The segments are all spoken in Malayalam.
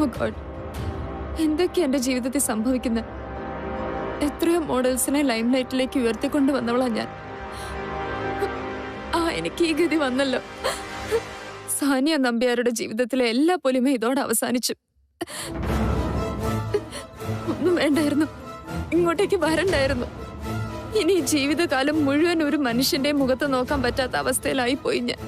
ഓ ഗോഡ്, എന്തൊക്കെയാ എന്റെ ജീവിതത്തിൽ സംഭവിക്കുന്നത്? എത്രയോ മോഡൽസിനെ ലൈംലൈറ്റിലേക്ക് ഉയർത്തിക്കൊണ്ട് വന്നവളാ ഞാൻ. എനിക്ക് ഈ ഗതി വന്നല്ലോ. സാനിയ നമ്പ്യാരുടെ ജീവിതത്തിലെ എല്ലാ പൊലിമയും ഇതോടെ അവസാനിച്ചു. ഒന്നും വേണ്ടായിരുന്നു, ഇങ്ങോട്ടേക്ക് വരണ്ടായിരുന്നു. ഇനി ജീവിതകാലം മുഴുവൻ ഒരു മനുഷ്യന്റെ മുഖത്ത് നോക്കാൻ പറ്റാത്ത അവസ്ഥയിലായി പോയി ഞാൻ.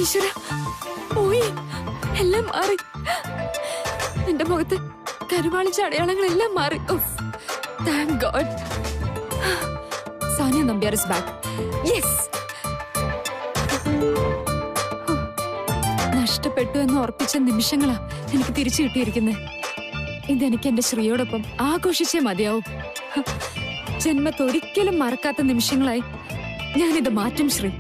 ഈശ്വര, പോയി, എല്ലാം മാറി. എന്റെ മുഖത്ത് കരുവാളിച്ച അടയാളങ്ങളെല്ലാം മാറി. Thank God. Saniya Nambiar is back. Yes. നഷ്ടപ്പെട്ടു എന്ന് ഉറപ്പിച്ച നിമിഷങ്ങളാ എനിക്ക് തിരിച്ചു കിട്ടിയിരിക്കുന്നത്. ഇതെനിക്ക് എന്റെ ശ്രീയോടൊപ്പം ആഘോഷിച്ചേ മതിയാവും. ജന്മത്തൊരിക്കലും മറക്കാത്ത നിമിഷങ്ങളായി ഞാനിത് മാറ്റും ശ്രീ.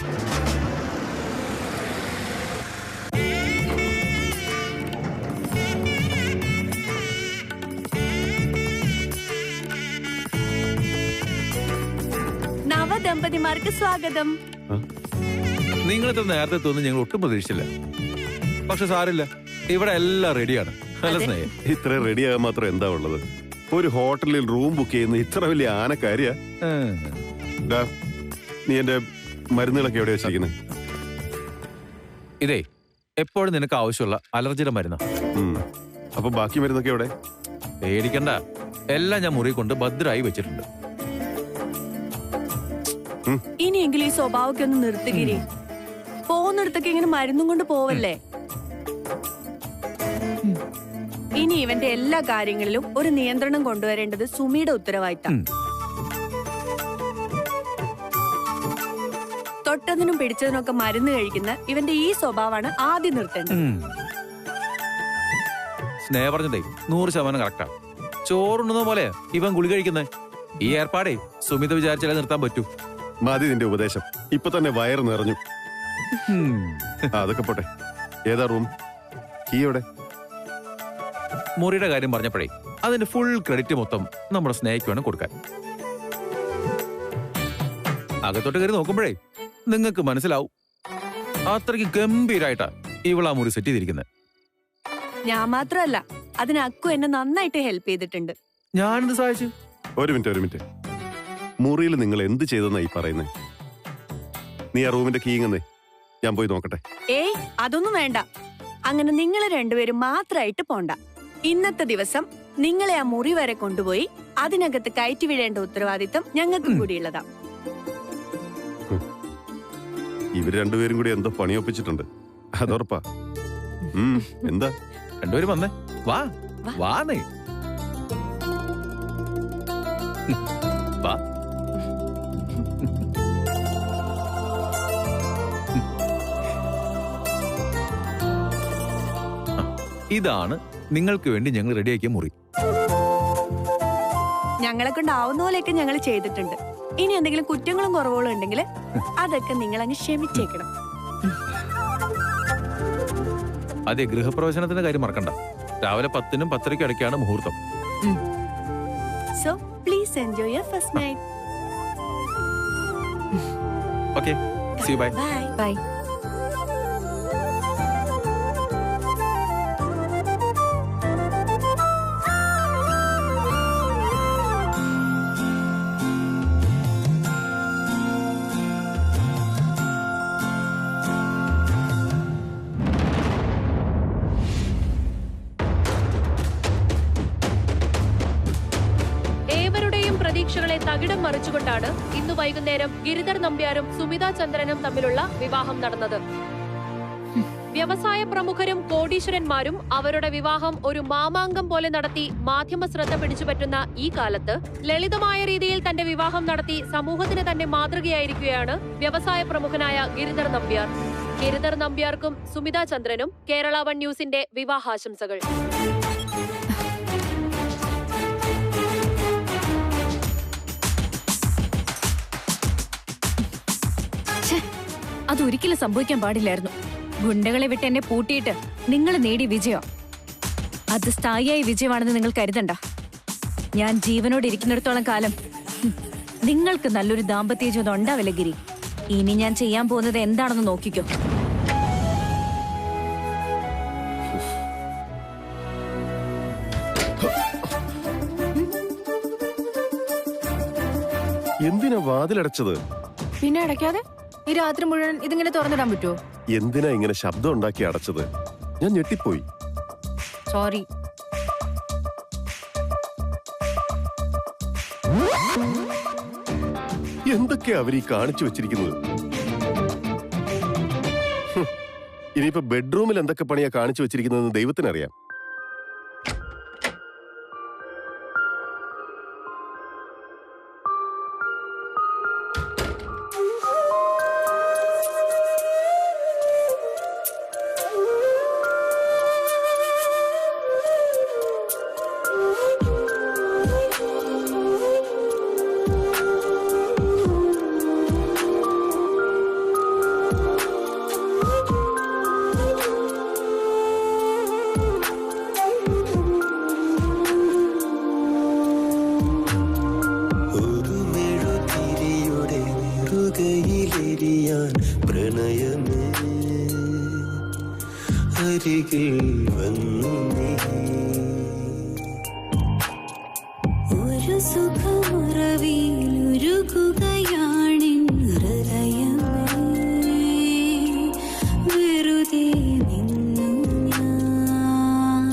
നവദമ്പതിമാർക്ക് സ്വാഗതം. നിങ്ങളിത് നേരത്തെ തോന്നുന്നു ഞങ്ങൾ ഒട്ടും പ്രതീക്ഷിച്ചില്ല. പക്ഷെ സാരില്ല, ഇവിടെ എല്ലാം റെഡിയാണ്. ഇത്ര റെഡിയാകാൻ മാത്രം എന്താ ഉള്ളത്? ഒരു ഹോട്ടലിൽ റൂം ബുക്ക് ചെയ്യുന്ന ഇത്ര വലിയ ആനക്കാരിയാ? നീ എന്റെ മരുന്നുകളൊക്കെ എവിടെ വെച്ചിരിക്കുന്നത്? ഇതേ എപ്പോഴും നിനക്ക് ആവശ്യമുള്ള അലർജിയുടെ മരുന്ന്. അപ്പൊ ബാക്കി മരുന്നൊക്കെ എവിടെ? പേടിക്കണ്ട, എല്ലാം ഞാൻ മുറി കൊണ്ട് ഭദ്രമായി വെച്ചിട്ടുണ്ട്. ഇനിയെങ്കിലും ഈ സ്വഭാവമൊക്കെ ഒന്ന് നിർത്തുകിരി. പോകുന്നിടത്തൊക്കെ ഇങ്ങനെ മരുന്നും കൊണ്ട് പോവല്ലേ. ഇനി ഇവന്റെ എല്ലാ കാര്യങ്ങളിലും ഒരു നിയന്ത്രണം കൊണ്ടുവരേണ്ടത് സുമിയുടെ ഉത്തരവാദിത്തം. തൊട്ടതിനും പിടിച്ചതിനൊക്കെ മരുന്ന് കഴിക്കുന്ന ഇവന്റെ ഈ സ്വഭാവമാണ് ആദ്യം നിർത്തേണ്ടത്. സ്നേഹ പറഞ്ഞതേ 100% കറക്റ്റാ. ചോറുണ്ടെന്ന പോലെ ഇവൻ ഗുളി കഴിക്കുന്നേ. ഈ ഏർപ്പാടേ സുമിത വിചാരിച്ചാലേ നിർത്താൻ പറ്റൂ. മതി നിന്റെ ഉപദേശം. ഇപ്പൊ തന്നെ വയറ് നിറഞ്ഞു. അതൊക്കെ പോട്ടെ. ഏതാ റൂം? കീ എവിടെ? മുറിയുടെ കാര്യം പറഞ്ഞപ്പോഴേ അതിന്റെ ഫുൾ ക്രെഡിറ്റ് മൊത്തം നമ്മുടെ സ്നേഹിക്ക് വേണം കൊടുക്കാൻ. അകത്തോട്ട് കയറി നോക്കുമ്പോഴേ നിങ്ങൾക്ക് മനസ്സിലാവും അത്രയ്ക്ക് ഗംഭീരായിട്ടാ ഇവളാ മുറി സെറ്റ് ചെയ്തിരിക്കുന്നത്. ഞാൻ മാത്രമല്ല, അതിന് അക്കു എന്നെ നന്നായിട്ട് ഹെൽപ്പ് ചെയ്തിട്ടുണ്ട്. ഞാനെന്ത് സഹായിച്ചു? ഒരു മിനിറ്റ്. മുറിയിൽ നിങ്ങൾ എന്ത് ചെയ്തെന്നായി പറയുന്നേ? നീ ആ റൂമിന്റെ കീ ഇങ്ങന്നേ, ഞാൻ പോയി നോക്കട്ടെ. ഏയ്, അതൊന്നും വേണ്ട. അങ്ങനെ നിങ്ങൾ രണ്ടുപേരും മാത്രമായിട്ട് പോണ്ട. ഇന്നത്തെ ദിവസം നിങ്ങളെ ആ മുറി വരെ കൊണ്ടുപോയി അതിനകത്ത് കയറ്റി വിടേണ്ട ഉത്തരവാദിത്തം ഞങ്ങൾക്കും കൂടിയുള്ളതാ. ഇവര് രണ്ടുപേരും കൂടി എന്തോ പണിയൊപ്പിച്ചിട്ടുണ്ട്, അതുറപ്പാ. എന്താ? രണ്ടുപേരും വന്നേ, വാ വാന്നേ, വാ. ഇതാണ് നിങ്ങൾക്ക് വേണ്ടി ഞങ്ങൾ റെഡിയാക്കിയ മുറി. ഞങ്ങളെ കൊണ്ടാവുന്ന പോലെയൊക്കെ ഞങ്ങൾ ചെയ്തിട്ടുണ്ട്. ഇനി എന്തെങ്കിലും കുറ്റങ്ങളും കുറവുകളും ഉണ്ടെങ്കിൽ അതൊക്കെ നിങ്ങൾ അങ്ങ് ക്ഷമിച്ചേക്കണം. അതെ, ഗൃഹപ്രവേശനത്തിന്റെ കാര്യം മറക്കണ്ട. രാവിലെ 10നും 10:30ക്കും ഇടയ്ക്കാണ് മുഹൂർത്തം. So please enjoy your first night. Okay, see you, bye. Bye. പ്രതീക്ഷകളെ തകിടം മറിച്ചുകൊണ്ടാണ് ഇന്ന് വൈകുന്നേരം ഗിരിധർ നമ്പ്യാരും സുമിത ചന്ദ്രനും തമ്മിലുള്ള വിവാഹം നടന്നത്. വ്യവസായ പ്രമുഖരും കോടീശ്വരന്മാരും അവരുടെ വിവാഹം ഒരു മാമാങ്കം പോലെ നടത്തി മാധ്യമ ശ്രദ്ധ പിടിച്ചുപറ്റുന്ന ഈ കാലത്ത് ലളിതമായ രീതിയിൽ തന്റെ വിവാഹം നടത്തി സമൂഹത്തിന് തന്നെ മാതൃകയായിരിക്കുകയാണ് വ്യവസായ പ്രമുഖനായ ഗിരിധർ നമ്പ്യാർ. ഗിരിധർ നമ്പ്യാർക്കും സുമിത ചന്ദ്രനും കേരള 1 ന്യൂസിന്റെ വിവാഹാശംസകൾ. അതൊരിക്കലും സംഭവിക്കാൻ പാടില്ലായിരുന്നു. ഗുണ്ടകളെ വിട്ട് എന്നെ പൂട്ടിയിട്ട് നിങ്ങൾ നേടിയ വിജയം അത് സ്ഥായിയായ വിജയമാണെന്ന് നിങ്ങൾ കരുതണ്ട. ഞാൻ ജീവനോട് ഇരിക്കുന്നിടത്തോളം കാലം നിങ്ങൾക്ക് നല്ലൊരു ദാമ്പത്യ ജീവിതം ഉണ്ടാവില്ല ഗിരി. ഇനി ഞാൻ ചെയ്യാൻ പോകുന്നത് എന്താണെന്ന് നോക്കിക്കോ. എന്തിനാ വാതിലടച്ചത്? പിന്നെ അടയ്ക്കാതെ ഈ രാത്രി മുഴുവൻ ഇതിങ്ങനെ തുറന്നിടാൻ പറ്റുമോ? എന്തിനാ ഇങ്ങനെ ശബ്ദം ഉണ്ടാക്കി അടച്ചത്? ഞാൻ ഞെട്ടിപ്പോയി. സോറി. എന്തൊക്കെയാ അവരീ കാണിച്ചു വെച്ചിരിക്കുന്നത്? ഇനിയിപ്പോ ബെഡ്റൂമിൽ എന്തൊക്കെ പണിയാ കാണിച്ചു വെച്ചിരിക്കുന്നതെന്ന് ദൈവത്തിനറിയാം. പ്രണയമേ അരികിൽ വന്നു ഒരു സുഖമുറവിയിലുരുകുകയാണിൻ ഹൃദയമേ വെറുതെ നിന്നു ഞാൻ.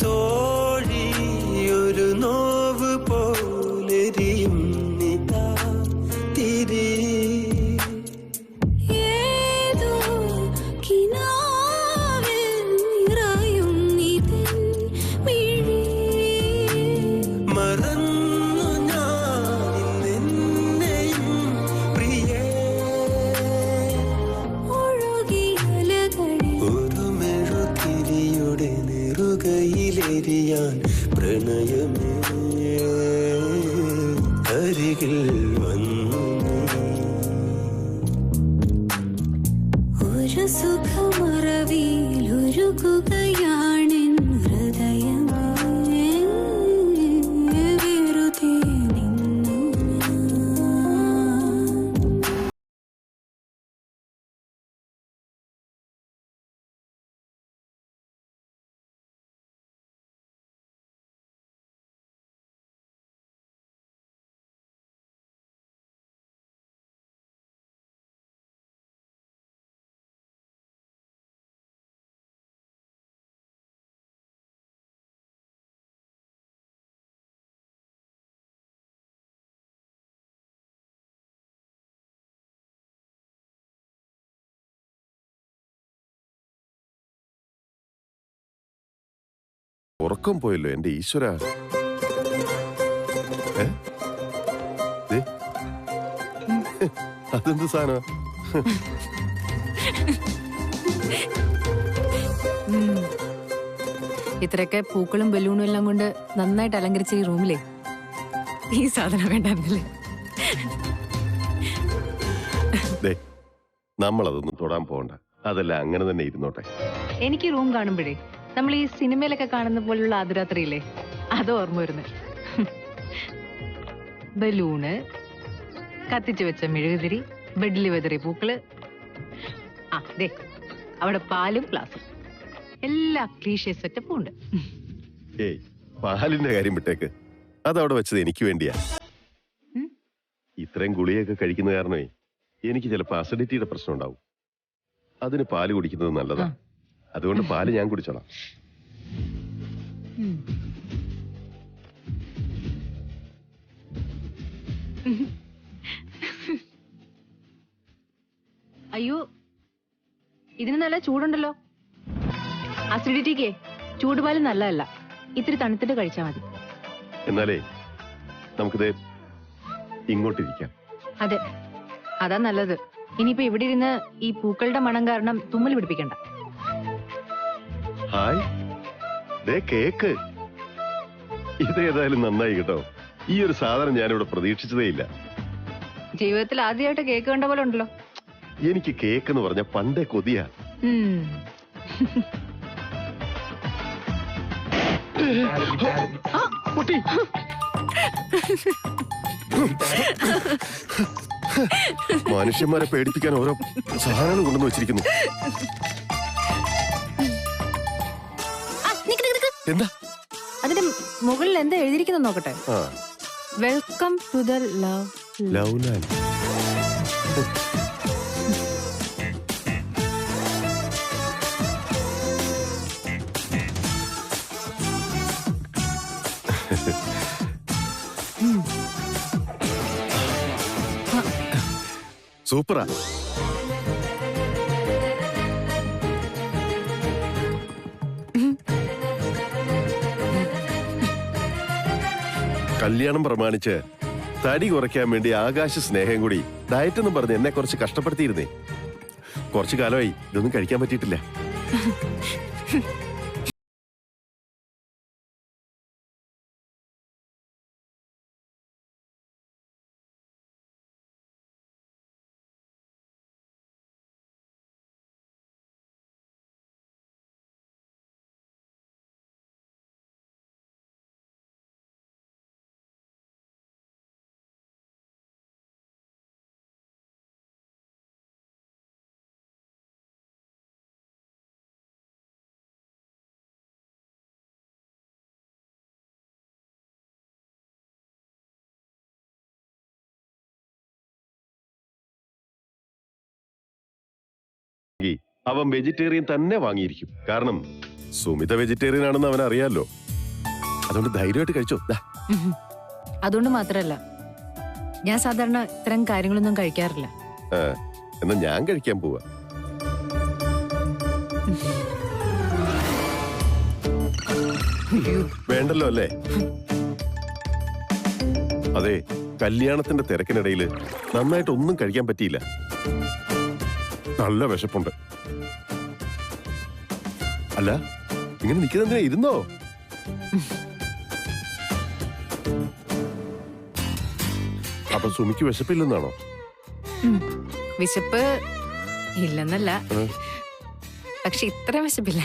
തോഴി ഒരു നോവ് പോലെരിയും നിതാ തിരി ഏതോ കിനാവിൽ നിറയും നിതിൻ മിഴി. മറന്നു ഞാനിന്നെയും പ്രിയേ ഒഴുകിയലകളിൽ ഒരു മെഴുതിരിയുടെ നെറുകയിലെരിയാൻ പ്രണയമേ അരികിൽ വന്നു ഒരു സുഖമുറവിയിലുരുകുകയാണിൻ ഹൃദയമേ വെറുതെ നിന്നു ഞാൻ. ഉറക്കം പോയല്ലോ എന്റെ ഈശ്വര. അതെന്ത് സാധനം? ഇത്രയൊക്കെ പൂക്കളും ബലൂണും എല്ലാം കൊണ്ട് നന്നായിട്ട് അലങ്കരിച്ച ഈ റൂമിലെ ഈ സാധനം വേണ്ടായിരുന്നില്ലേ? നമ്മളതൊന്നും തൊടാൻ പോകണ്ട. അതല്ല, അങ്ങനെ തന്നെ ഇരുന്നോട്ടെ. എനിക്ക് റൂം കാണുമ്പോഴേ നമ്മൾ ഈ സിനിമയിലൊക്കെ കാണുന്ന പോലുള്ള ആദ്യരാത്രിയില്ലേ, അത് ഓർമ്മ വരുന്നത്. ബലൂണ്, കത്തിച്ചു വെച്ച മെഴുകുതിരി, ബെഡിൽ വെതറിയ പൂക്കള്, ആ ദേ അവിടെ പാലും ഗ്ലാസും, എല്ലാ ക്ലീഷേ സെറ്റപ്പും ഉണ്ട്. ഏയ്, പാലിന്റെ കാര്യം വിട്ടേക്ക്. അതവിടെ വെച്ചത് എനിക്ക് വേണ്ടിയാ. ഇത്രയും ഗുളിയൊക്കെ കഴിക്കുന്ന കാരണമേ എനിക്ക് ചിലപ്പോ അസിഡിറ്റിയുടെ പ്രശ്നം ഉണ്ടാവും. അതിന് പാല് കുടിക്കുന്നത് നല്ലതാ. അതുകൊണ്ട് പാല് ഞാൻ കുടിച്ചോളാം. അയ്യോ, ഇതിന് നല്ല ചൂടുണ്ടല്ലോ. അസിഡിറ്റിക്ക് ചൂടുപാല് നല്ലതല്ല, ഇത്തിരി തണുത്തിട്ട് കഴിച്ചാൽ മതി. എന്നാലേ നമുക്കിത് ഇങ്ങോട്ടിരിക്കാം. അതെ, അതാ നല്ലത്. ഇനിയിപ്പോ ഇവിടെ ഇരുന്ന് ഈ പൂക്കളുടെ മണം കാരണം തുമ്മൽ പിടിപ്പിക്കണ്ട. ഹായ്, ദേ കേക്ക്. ഇത് ഏതായാലും നന്നായി കേട്ടോ. ഈ ഒരു സാധനം ഞാനിവിടെ പ്രതീക്ഷിച്ചതേ ഇല്ല. ജീവിതത്തിൽ ആദ്യമായിട്ട് കേക്ക് കണ്ട പോലെ ഉണ്ടല്ലോ. എനിക്ക് കേക്ക് എന്ന് പറഞ്ഞ പണ്ടേ കൊതിയാ. മനുഷ്യന്മാരെ പേടിപ്പിക്കാൻ ഓരോ സാധനങ്ങൾ കൊണ്ടുവന്ന് വെച്ചിരിക്കുന്നു. എന്താ അതിന്റെ മുകളിൽ എന്താ എഴുതിയിരിക്കുന്നു നോക്കട്ടെ. Welcome to the love land. സൂപ്പറാ. കല്യാണം പ്രമാണിച്ച് തടി കുറയ്ക്കാൻ വേണ്ടി ആകാശ സ്നേഹം കൂടി ഡയറ്റ് എന്നും പറഞ്ഞ് എന്നെ കുറച്ച് കഷ്ടപ്പെടുത്തിയിരുന്നേ. കുറച്ചു കാലമായി ഇതൊന്നും കഴിക്കാൻ പറ്റിയിട്ടില്ല. അവൻ വെജിറ്റേറിയൻ തന്നെ വാങ്ങിയിരിക്കും. കാരണം സുമിത വെജിറ്റേറിയൻ ആണെന്ന് അവൻ അറിയാലോ. അതുകൊണ്ട് ധൈര്യമായിട്ട് കഴിച്ചോ. അതുകൊണ്ട് മാത്രല്ല, ഞാൻ സാധാരണ ഇത്തരം കാര്യങ്ങളൊന്നും കഴിക്കാറില്ല. എന്നാ ഞാൻ കഴിക്കാൻ പോവാ. വേണ്ടല്ലോ അല്ലേ? അതെ, കല്യാണത്തിന്റെ തിരക്കിനിടയിൽ നന്നായിട്ട് ഒന്നും കഴിക്കാൻ പറ്റിയില്ല. നല്ല വിശപ്പുണ്ട്. അല്ല, ഇങ്ങനെ നിൽക്കുന്നതിനെ ഇരുന്നോ? അപ്പൊ സുമിക്ക് വിശപ്പില്ലെന്നാണോ? വിശപ്പ് ഇല്ലെന്നല്ല, പക്ഷെ ഇത്ര വിശപ്പില്ല.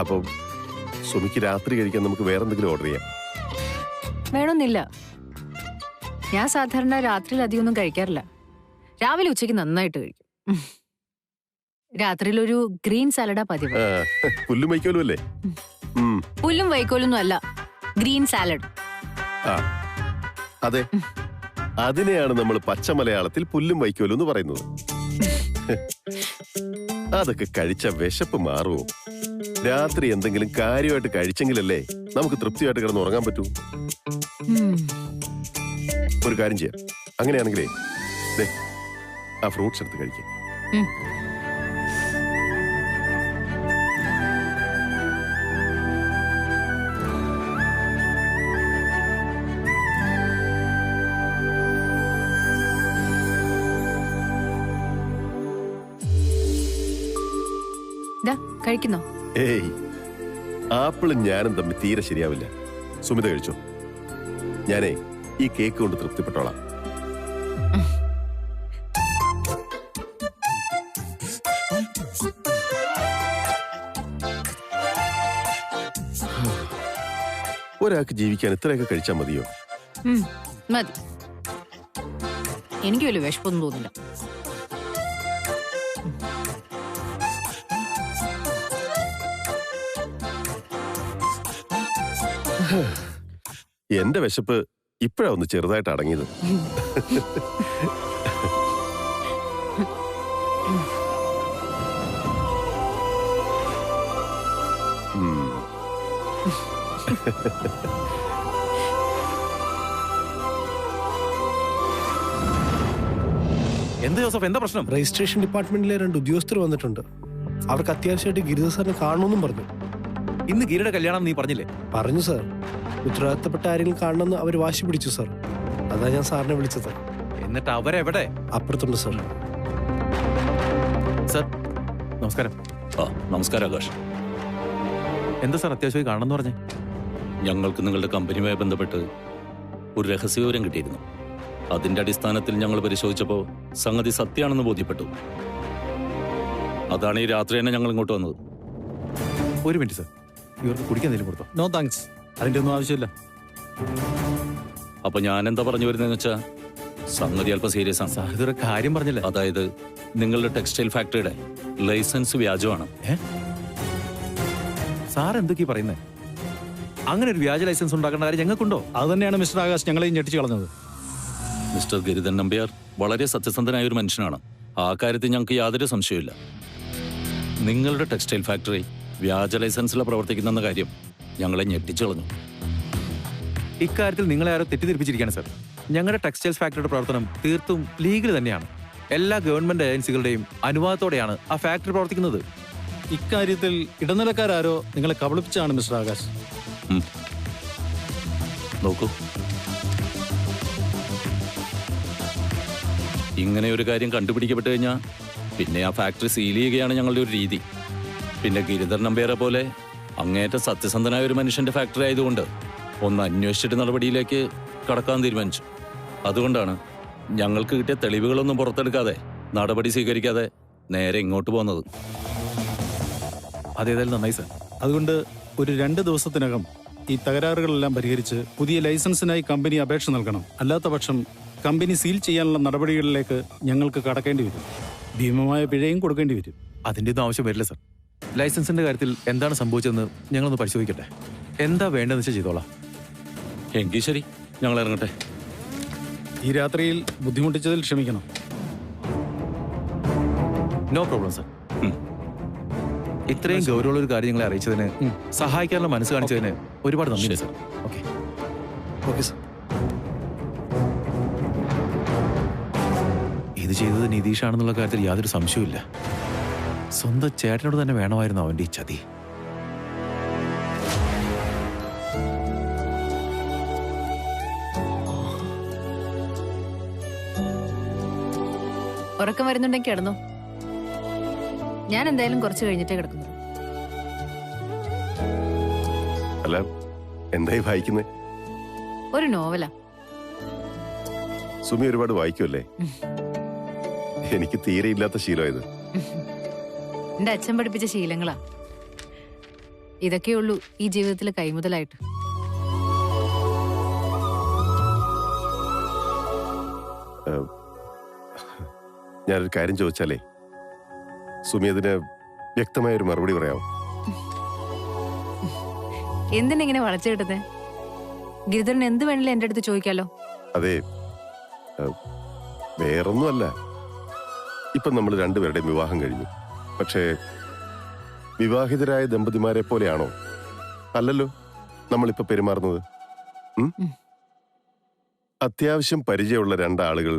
അപ്പൊ സുമിക്ക് രാത്രി കഴിക്കാൻ നമുക്ക് വേറെന്തെങ്കിലും ഓർഡർ ചെയ്യാം. വേണമെന്നില്ല. ഞാൻ സാധാരണ രാത്രിയിൽ അധികമൊന്നും കഴിക്കാറില്ല. രാവിലെ ഉച്ചയ്ക്ക് നന്നായിട്ട് കഴിക്കും. രാത്രിയിലൊരു ഗ്രീൻ സാലഡാ പതിവ്. പുല്ലും വൈക്കോലും അല്ലേ? പുല്ലും വൈക്കോലൊന്നും അല്ല, ഗ്രീൻ സാലഡ്. അതെ, അതിനെയാണ് നമ്മൾ പച്ച മലയാളത്തിൽ പുല്ലും വൈക്കോലും എന്ന് പറയുന്നത്. അതൊക്കെ കഴിച്ച വിശപ്പ് മാറുമോ? രാത്രി എന്തെങ്കിലും കാര്യമായിട്ട് കഴിച്ചെങ്കിലല്ലേ നമുക്ക് തൃപ്തിയായിട്ട് കിടന്ന് ഉറങ്ങാൻ പറ്റൂ. ഒരു കാര്യം ചെയ്യാം, അങ്ങനെയാണെങ്കിലേ ആ ഫ്രൂട്ട്സ് എടുത്ത് കഴിക്കാം. കഴിക്കുന്നോ? ഏയ്, ആപ്പിളും ഞാനും തമ്മിൽ തീരെ ശരിയാവില്ല. സുമിത കഴിച്ചോ, ഞാനേ ഈ കേക്ക് കൊണ്ട് തൃപ്തിപ്പെട്ടോളാം. ഒരാൾക്ക് ജീവിക്കാൻ ഇത്രയൊക്കെ കഴിച്ചാൽ മതിയോ? മതി. എനിക്ക് വലിയ വിശപ്പൊന്നും തോന്നില്ല. എന്റെ വിശപ്പ് ഇപ്പഴാ ഒന്ന് ചെറുതായിട്ട് അടങ്ങിയത്. എന്ത് ജോസഫ്, എന്താ പ്രശ്നം? രജിസ്ട്രേഷൻ ഡിപ്പാർട്ട്മെന്റിലെ 2 ഉദ്യോഗസ്ഥർ വന്നിട്ടുണ്ട്. അവർക്ക് അത്യാവശ്യമായിട്ട് ഗിരിധർ സാറിനെ കാണണമെന്നും പറഞ്ഞു. ഇന്ന് ഗിരിയുടെ കല്യാണം നീ പറഞ്ഞില്ലേ? പറഞ്ഞു സാർ. ഉത്തരവാദിത്തപ്പെട്ട ആരെങ്കിലും കാണണമെന്ന് അവർ വാശി പിടിച്ചു സാർ. അതാ ഞാൻ സാറിനെ വിളിച്ചത്. എന്നിട്ട് അവരെവിടെ? അപ്പുറത്തുണ്ട് സാർ. സാർ നമസ്കാരം. നമസ്കാരം ആകാശ്. എന്താ സാർ അത്യാവശ്യമായി കാണണമെന്ന് പറഞ്ഞേ? ഞങ്ങൾക്ക് നിങ്ങളുടെ കമ്പനിയുമായി ബന്ധപ്പെട്ട് ഒരു രഹസ്യവിവരം കിട്ടിയിരുന്നു. അതിന്റെ അടിസ്ഥാനത്തിൽ ഞങ്ങൾ പരിശോധിച്ചപ്പോൾ സംഗതി സത്യമാണെന്ന് ബോധ്യപ്പെട്ടു. അതാണ് ഈ രാത്രി തന്നെ ഞങ്ങൾ ഇങ്ങോട്ട് വന്നത്. ഒരു മിനിറ്റ് സർ, ഇവർക്ക് കുടിക്കാൻ എന്തെങ്കിലും കൊടുത്തോ? നോ താങ്ക്സ്, അതിന്റെ ഒന്നും ആവശ്യമില്ല. അപ്പൊ ഞാൻ എന്താ പറഞ്ഞു വരുന്നതെന്ന് വെച്ചാ സംഗതി അല്പം സീരിയസ് ആണ്. സാർ ഇതൊരു കാര്യം പറഞ്ഞില്ലേ? അതായത് നിങ്ങളുടെ ടെക്സ്റ്റൈൽ ഫാക്ടറിയുടെ ലൈസൻസ് വ്യാജമാണ്. സാർ എന്തൊക്കെയാ പറയുന്നത്? അങ്ങനെ ഒരു വ്യാജ ലൈസൻസ് ഉണ്ടാക്കേണ്ട കാര്യം ഞങ്ങൾക്കുണ്ടോ? അത് തന്നെയാണ് മിസ്റ്റർ ആകാശ് ഞങ്ങളെയും ഞെട്ടിച്ചു കളഞ്ഞത്. മിസ്റ്റർ ഗിരിധൻ നമ്പ്യാർ വളരെ സത്യസന്ധനായ ഒരു മനുഷ്യനാണ്. ആ കാര്യത്തിൽ ഞങ്ങൾക്ക് യാതൊരു സംശയമില്ല. നിങ്ങളുടെ ടെക്സ്റ്റൈൽ ഫാക്ടറി വ്യാജ ലൈസൻസിൽ പ്രവർത്തിക്കുന്ന കാര്യം ഞങ്ങളെ ഞെട്ടിച്ചു കളഞ്ഞു. ഇക്കാര്യത്തിൽ നിങ്ങളെ ആരോ തെറ്റിദ്ധരിപ്പിച്ചിരിക്കുകയാണ് സർ. ഞങ്ങളുടെ ടെക്സ്റ്റൈൽസ് ഫാക്ടറിയുടെ പ്രവർത്തനം തീർത്തും ലീഗൽ തന്നെയാണ്. എല്ലാ ഗവൺമെന്റ് ഏജൻസികളുടെയും അനുവാദത്തോടെയാണ് ആ ഫാക്ടറി പ്രവർത്തിക്കുന്നത്. ഇക്കാര്യത്തിൽ ഇടനിലക്കാരോ നിങ്ങളെ കബളിപ്പിച്ചാണ് മിസ്റ്റർ ആകാശ്. നോക്കൂ, ഇങ്ങനെ ഒരു കാര്യം കണ്ടുപിടിക്കപ്പെട്ട് കഴിഞ്ഞാൽ പിന്നെ ആ ഫാക്ടറി സീൽ ചെയ്യുകയാണ് ഞങ്ങളുടെ ഒരു രീതി. പിന്നെ ഗിരിധർ നമ്പ്യാരെ പോലെ അങ്ങേറ്റം സത്യസന്ധനായ ഒരു മനുഷ്യന്റെ ഫാക്ടറി ആയതുകൊണ്ട് ഒന്ന് അന്വേഷിച്ചിട്ട് നടപടിയിലേക്ക് കടക്കാൻ തീരുമാനിച്ചു. അതുകൊണ്ടാണ് ഞങ്ങൾക്ക് കിട്ടിയ തെളിവുകളൊന്നും പുറത്തെടുക്കാതെ നടപടി സ്വീകരിക്കാതെ നേരെ ഇങ്ങോട്ട് പോകുന്നത്. അതേതായാലും നന്നായി സർ. അതുകൊണ്ട് ഒരു 2 ദിവസത്തിനകം ഈ തകരാറുകളെല്ലാം പരിഹരിച്ച് പുതിയ ലൈസൻസിനായി കമ്പനി അപേക്ഷ നൽകണം. അല്ലാത്ത പക്ഷം കമ്പനി സീൽ ചെയ്യാനുള്ള നടപടികളിലേക്ക് ഞങ്ങൾക്ക് കടക്കേണ്ടി വരും. ഭീമമായ പിഴയും കൊടുക്കേണ്ടി വരും. അതിൻ്റെ ഒന്നും ആവശ്യം വരില്ല സർ. ലൈസൻസിന്റെ കാര്യത്തിൽ എന്താണ് സംഭവിച്ചതെന്ന് ഞങ്ങളൊന്ന് പരിശോധിക്കട്ടെ. എന്താ വേണ്ടതെന്ന് വെച്ചാൽ ചെയ്തോളാം. എങ്കിൽ ശരി, ഞങ്ങൾ ഇറങ്ങട്ടെ. ഈ രാത്രിയിൽ ബുദ്ധിമുട്ടിച്ചതിൽ ക്ഷമിക്കണം. No problem sir. ഇത്രയും ഗൗരവമുള്ള ഒരു കാര്യം നിങ്ങളെ അറിയിച്ചതിന്, സഹായിക്കാനുള്ള മനസ്സ് കാണിച്ചതിന് ഒരുപാട് നന്ദി സർ. Okay okay sir. ഇത് ചെയ്തത് നിതീഷാണെന്നുള്ള കാര്യത്തിൽ യാതൊരു സംശയവുമില്ല. സ്വന്തം ചേട്ടനോട് തന്നെ വേണമായിരുന്നു അവന്റെ ഈ ചതി. ഉറക്കം വരുന്നുണ്ടെങ്കിൽ കിടന്നു. ഞാൻ എന്തായാലും കുറച്ച് കഴിഞ്ഞിട്ടേ കിടക്കുന്നു. അല്ല, എന്തായി വായിക്കുന്നേ? ഒരു നോവലാ. സുമി ഒരുപാട് വായിക്കുമല്ലേ? എനിക്ക് തീരെ ഇല്ലാത്ത ശീലമായത്. എന്റെ അച്ഛൻ പഠിപ്പിച്ച ശീലങ്ങളാ. ഇതൊക്കെയുള്ളൂ ഈ ജീവിതത്തിൽ കൈമുതലായിട്ട്. ഞാനൊരു കാര്യം ചോദിച്ചാലേ സുമി അതിന് വ്യക്തമായ ഒരു മറുപടി പറയാമോ? എന്തിനെങ്ങനെ വളച്ചു കിട്ടുന്നേ? ഗിരിധരൻ എന്ത് വേണമെങ്കിലും എന്റെ അടുത്ത് ചോദിക്കാലോ. അതെ, വേറൊന്നുമല്ല. ഇപ്പൊ നമ്മൾ രണ്ടുപേരുടെയും വിവാഹം കഴിഞ്ഞു. പക്ഷേ വിവാഹിതരായ ദമ്പതിമാരെ പോലെയാണോ? അല്ലല്ലോ നമ്മളിപ്പോ പെരുമാറുന്നത്. അത്യാവശ്യം പരിചയമുള്ള 2 ആളുകൾ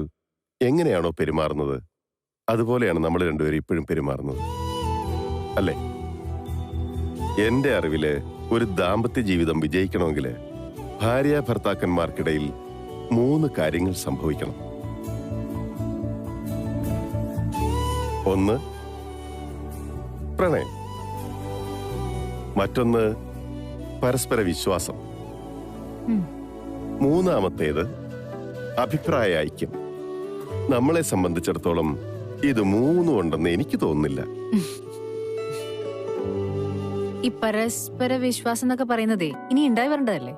എങ്ങനെയാണോ പെരുമാറുന്നത് അതുപോലെയാണ് നമ്മൾ രണ്ടുപേരും ഇപ്പോഴും പെരുമാറുന്നത്, അല്ലേ? എന്റെ അറിവില് ഒരു ദാമ്പത്യ ജീവിതം വിജയിക്കണമെങ്കിൽ ഭാര്യ ഭർത്താക്കന്മാർക്കിടയിൽ 3 കാര്യങ്ങൾ സംഭവിക്കണം. 1 പ്രണയം, മറ്റൊന്ന് പരസ്പര വിശ്വാസം, 3-ാമത്തേത് അഭിപ്രായ ഐക്യം. നമ്മളെ സംബന്ധിച്ചിടത്തോളം ഇത് 3 ഉണ്ടെന്ന് എനിക്ക് തോന്നുന്നില്ല. ഈ പരസ്പര വിശ്വാസം എന്നൊക്കെ പറയുന്നതേ ഇനി ഉണ്ടായി വരേണ്ടതല്ലേ?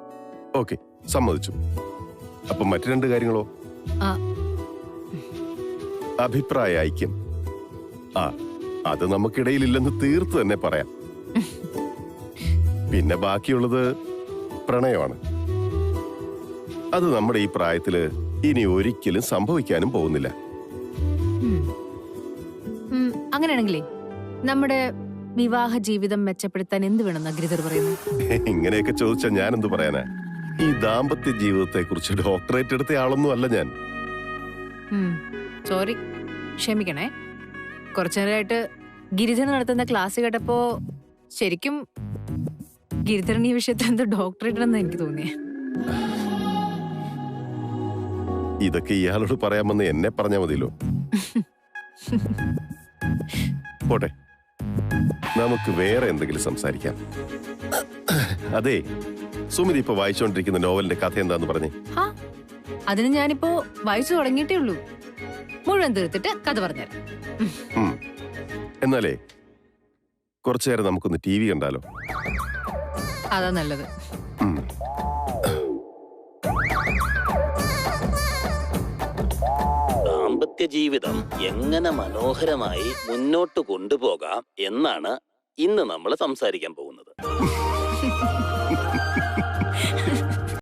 ഓക്കെ, സമ്മതിച്ചു. അപ്പൊ മറ്റു 2 കാര്യങ്ങളോ? അഭിപ്രായ ഐക്യം. അത് നമുക്കിടയിലില്ലെന്ന് തീർത്തു തന്നെ പറയാം. പിന്നെ ബാക്കിയുള്ളത് പ്രണയമാണ്. അത് നമ്മുടെ ഈ പ്രായത്തില് ഇനി ഒരിക്കലും സംഭവിക്കാനും പോകുന്നില്ല. അങ്ങനെയാണെങ്കിലേ നമ്മുടെ വിവാഹ ജീവിതം മെച്ചപ്പെടുത്താൻ എന്ത് വേണമെന്നാ ഗിരിധർ പറയുന്നു? ഇങ്ങനെയൊക്കെ ചോദിച്ചാൽ ഞാൻ എന്ത് പറയാനാ? ഈ ദാമ്പത്യ ജീവിതത്തെ കുറിച്ച് ഡോക്ടറേറ്റ് എടുത്ത ആളൊന്നും അല്ല ഞാൻ. സോറി, ക്ഷമിക്കണേ. കുറച്ചു നേരമായിട്ട് ഗിരിധരൻ നടത്തുന്ന ക്ലാസ് കേട്ടപ്പോ ശരിക്കും ഗിരിധരൻ ഈ വിഷയത്തിൽ എന്തോ ഡോക്ടറേറ്റ് എന്ന് എനിക്ക് തോന്നിയേ. ഇതൊക്കെ ഇയാളോട് പറയാമെന്ന് എന്നെ പറഞ്ഞാൽ മതിയല്ലോ. പോട്ടെ, നമുക്ക് വേറെ എന്തെങ്കിലും സംസാരിക്കാം. അതെ, സുമിതി ഇപ്പൊ വായിച്ചുകൊണ്ടിരിക്കുന്ന നോവലിന്റെ കഥ എന്താന്ന് പറഞ്ഞേ. അതിന് ഞാനിപ്പോ വായിച്ചു തുടങ്ങിയിട്ടേ ഉള്ളൂ. മുഴുവൻ തീർത്തിട്ട് കഥ പറഞ്ഞുതരാം. എന്നാലേ കുറച്ചു നേരം നമുക്കൊന്ന് TV കണ്ടാലോ? അതാ നല്ലത്. ദാമ്പത്യ ജീവിതം എങ്ങനെ മനോഹരമായി മുന്നോട്ട് കൊണ്ടുപോകാം എന്നാണ് ഇന്ന് നമ്മൾ സംസാരിക്കാൻ പോകുന്നത്.